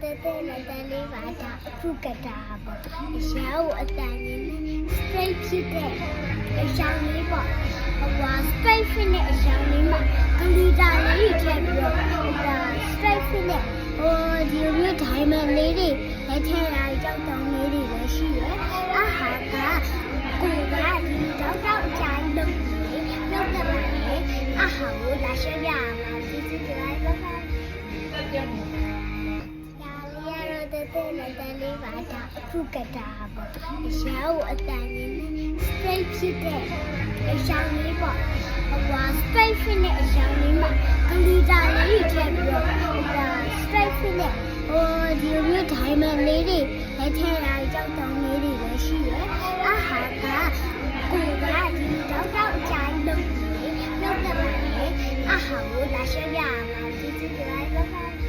တဲ့လေးပါတော့အခုကတာပေါ့ရောင်းအတန်ကြီး straight ဖြစ်တဲ့အရောင်လေးပေါ့ဟို straight ဖြစ်တဲ့အရောင်လေးမှာဂလီတာလေးထည့်ပြီးတော့straight ဖြစ်တဲ့ဒီလို diamond လေးတွေလက်ထည့်လာကြောက်တောင်းလေးတွေလည်းရှိတယ်အာဟာကကိုကဒီတော့အကြိုင်လုံးလောက်တဲ့ပါလေအာဟာကိုလာရှင်းပြရမှာဒီလိုက်ပါတဲ့လေးပါတော့အခုကတာပေါ့ရောင်းအတန်ကြီး straight ဖြစ်တဲ့အရောင်လေးပေါ့ဟို straight ဖြစ်တဲ့အရောင်လေးမှာဂလီတာလေးထည့်ပြီးတော့straight ဖြစ်တဲ့ဒီလို diamond လေးတွေလက်ထည့်လာကြောက်တောင်းလေးတွေလည်းရှိတယ်အာဟာကကိုကဒီတော့အကြိုင်လုံးလောက်တဲ့ပါလေအာဟာကိုလာရှင်းပြရမှာဒီလိုက်ပါ